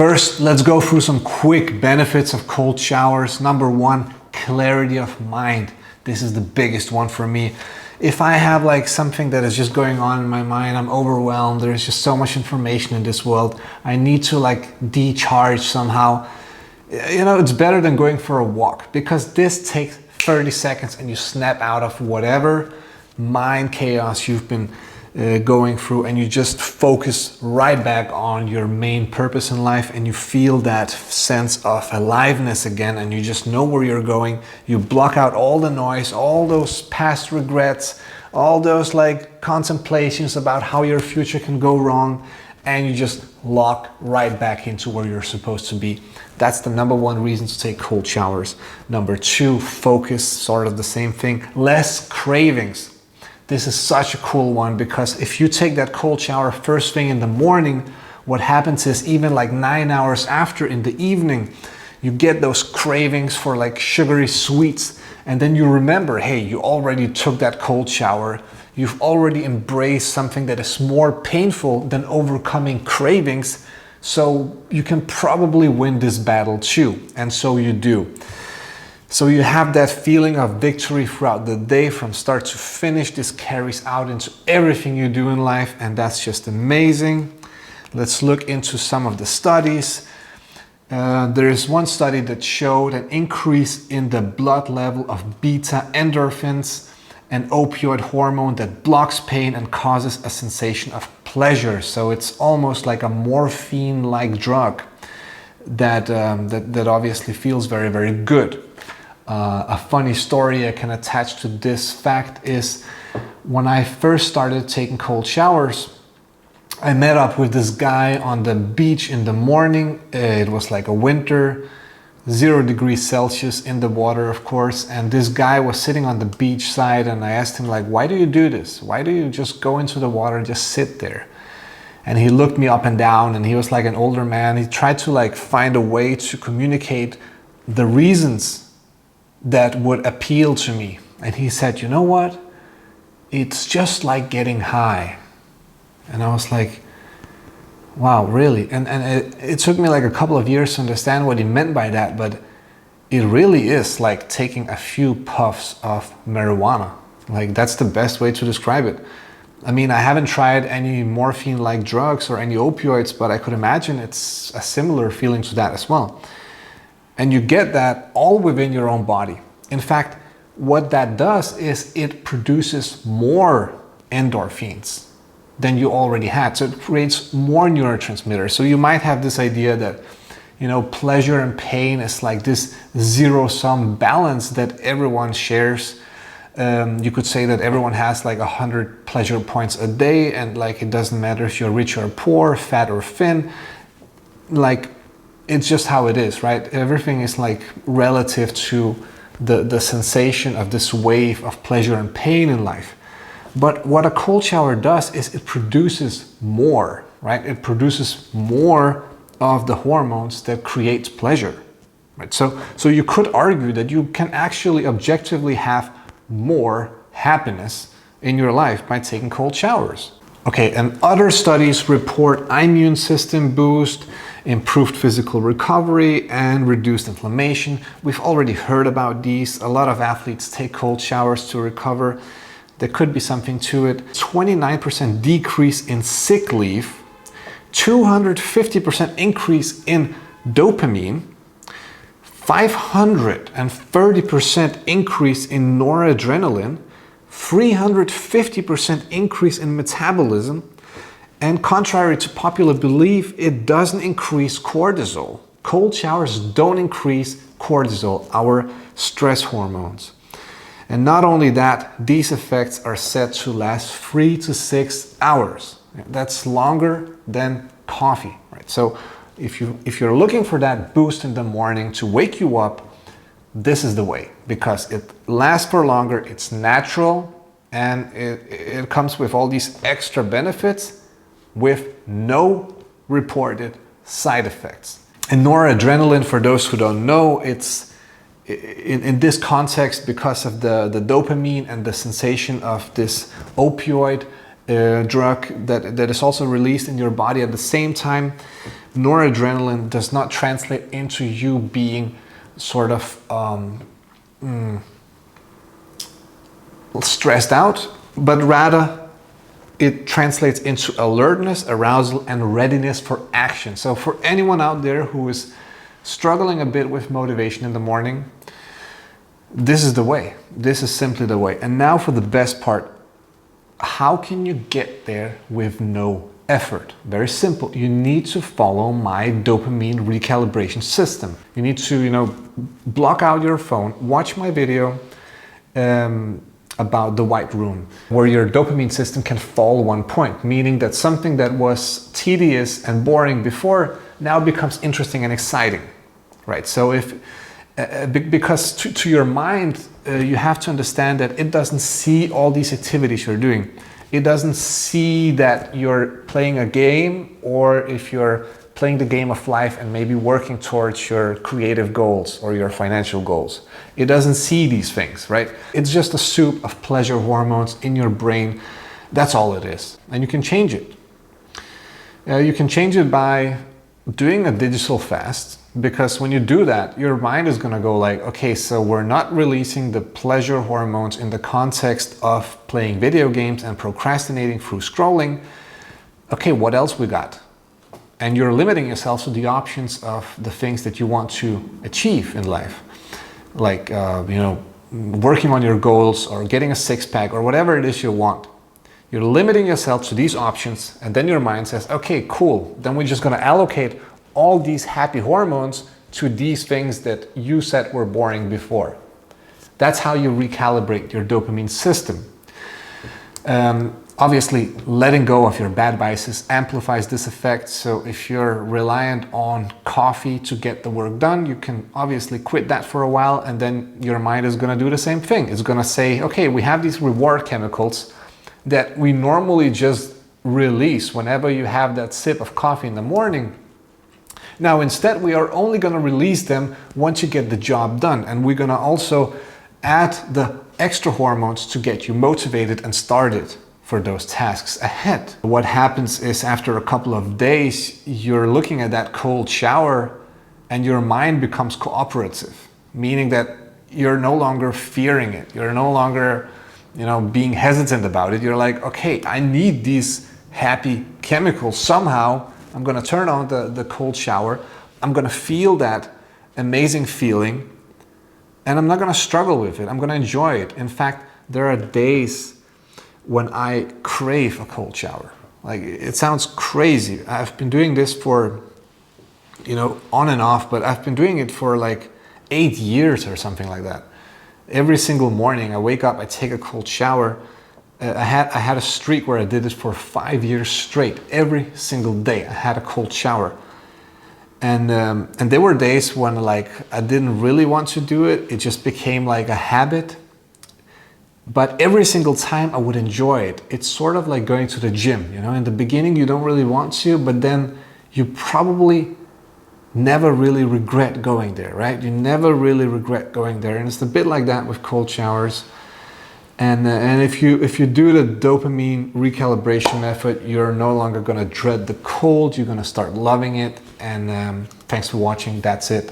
First, let's go through some quick benefits of cold showers. Number one, clarity of mind. This is the biggest one for me. If I have like something that is just going on in my mind, I'm overwhelmed, there's just so much information in this world, I need to like decharge somehow. You know, it's better than going for a walk, because this takes 30 seconds and you snap out of whatever mind chaos you've been going through, and you just focus right back on your main purpose in life, and you feel that sense of aliveness again, and you just know where you're going. You block out all the noise, all those past regrets, all those like contemplations about how your future can go wrong, and you just lock right back into where you're supposed to be. That's the number one reason to take cold showers. Number two, focus, sort of the same thing, less cravings. This is such a cool one, because if you take that cold shower first thing in the morning, what happens is even like 9 hours after in the evening, you get those cravings for like sugary sweets. And then you remember, hey, you already took that cold shower. You've already embraced something that is more painful than overcoming cravings. So you can probably win this battle too. And so you do. So you have that feeling of victory throughout the day from start to finish. This carries out into everything you do in life, and that's just amazing. Let's look into some of the studies. There is one study that showed an increase in the blood level of beta endorphins, an opioid hormone that blocks pain and causes a sensation of pleasure. So it's almost like a morphine-like drug that obviously feels very, very good. A funny story I can attach to this fact is when I first started taking cold showers, I met up with this guy on the beach in the morning. It was like a winter, 0 degrees Celsius in the water, of course. And this guy was sitting on the beach side, and I asked him like, why do you do this? Why do you just go into the water and just sit there? And he looked me up and down, and he was like an older man. He tried to like find a way to communicate the reasons that would appeal to me. And he said, you know what? It's just like getting high. And I was like, wow, really? And it took me like a couple of years to understand what he meant by that, but it really is like taking a few puffs of marijuana. Like, that's the best way to describe it. I mean, I haven't tried any morphine-like drugs or any opioids, but I could imagine it's a similar feeling to that as well. And you get that all within your own body. In fact, what that does is it produces more endorphins than you already had. So it creates more neurotransmitters. So you might have this idea that, you know, pleasure and pain is like this zero-sum balance that everyone shares. You could say that everyone has like 100 pleasure points a day, and like it doesn't matter if you're rich or poor, fat or thin. Like, it's just how it is, right? Everything is like relative to the sensation of this wave of pleasure and pain in life. But what a cold shower does is it produces more, right? It produces more of the hormones that create pleasure, right? So you could argue that you can actually objectively have more happiness in your life by taking cold showers. Okay, and other studies report immune system boost, improved physical recovery, and reduced inflammation. We've already heard about these. A lot of athletes take cold showers to recover. There could be something to it. 29% decrease in sick leave, 250% increase in dopamine, 530% increase in noradrenaline, 350% increase in metabolism, and contrary to popular belief, it doesn't increase cortisol. Cold showers don't increase cortisol, our stress hormones. And not only that, these effects are said to last 3 to 6 hours. That's longer than coffee, right? So if you're looking for that boost in the morning to wake you up, this is the way, because it lasts for longer, it's natural, and it comes with all these extra benefits with no reported side effects. And noradrenaline, for those who don't know, it's in this context because of the dopamine and the sensation of this opioid drug that is also released in your body at the same time. Noradrenaline does not translate into you being sort of stressed out, but rather it translates into alertness, arousal, and readiness for action. So for anyone out there who is struggling a bit with motivation in the morning, this is the way. This is simply the way. And now for the best part. How can you get there with no effort? Very simple. You need to follow my dopamine recalibration system. You need to, block out your phone, watch my video about the white room, where your dopamine system can fall 1 point, meaning that something that was tedious and boring before now becomes interesting and exciting, right? So because to your mind, you have to understand that it doesn't see all these activities you're doing. It doesn't see that you're playing a game, or if you're playing the game of life and maybe working towards your creative goals or your financial goals. It doesn't see these things, right? It's just a soup of pleasure hormones in your brain. That's all it is. And you can change it. You can change it by doing a digital fast, because when you do that, your mind is going to go like, okay, so we're not releasing the pleasure hormones in the context of playing video games and procrastinating through scrolling. Okay, what else we got? And you're limiting yourself to the options of the things that you want to achieve in life, like working on your goals or getting a six-pack or whatever it is you want. You're limiting yourself to these options, and then your mind says, okay, cool, then we're just going to allocate all these happy hormones to these things that you said were boring before. That's how you recalibrate your dopamine system. Obviously, letting go of your bad biases amplifies this effect. So if you're reliant on coffee to get the work done, you can obviously quit that for a while, and then your mind is going to do the same thing. It's going to say, okay, we have these reward chemicals that we normally just release whenever you have that sip of coffee in the morning. Now, instead, we are only going to release them once you get the job done. And we're going to also add the extra hormones to get you motivated and started for those tasks ahead. What happens is, after a couple of days, you're looking at that cold shower and your mind becomes cooperative, meaning that you're no longer fearing it. You're no longer, being hesitant about it. You're like, okay, I need these happy chemicals somehow. I'm going to turn on the cold shower. I'm going to feel that amazing feeling, and I'm not going to struggle with it. I'm going to enjoy it. In fact, there are days when I crave a cold shower. Like, it sounds crazy. I've been doing this for, on and off, but I've been doing it for like 8 years or something like that. Every single morning I wake up, I take a cold shower. I had a streak where I did it for 5 years straight. Every single day I had a cold shower, and there were days when I didn't really want to do it. It just became like a habit. But every single time I would enjoy it. It's sort of like going to the gym. In the beginning you don't really want to, but then you probably never really regret going there, right? You never really regret going there, and it's a bit like that with cold showers. And if you do the dopamine recalibration method, you're no longer going to dread the cold. You're going to start loving it. And thanks for watching. That's it.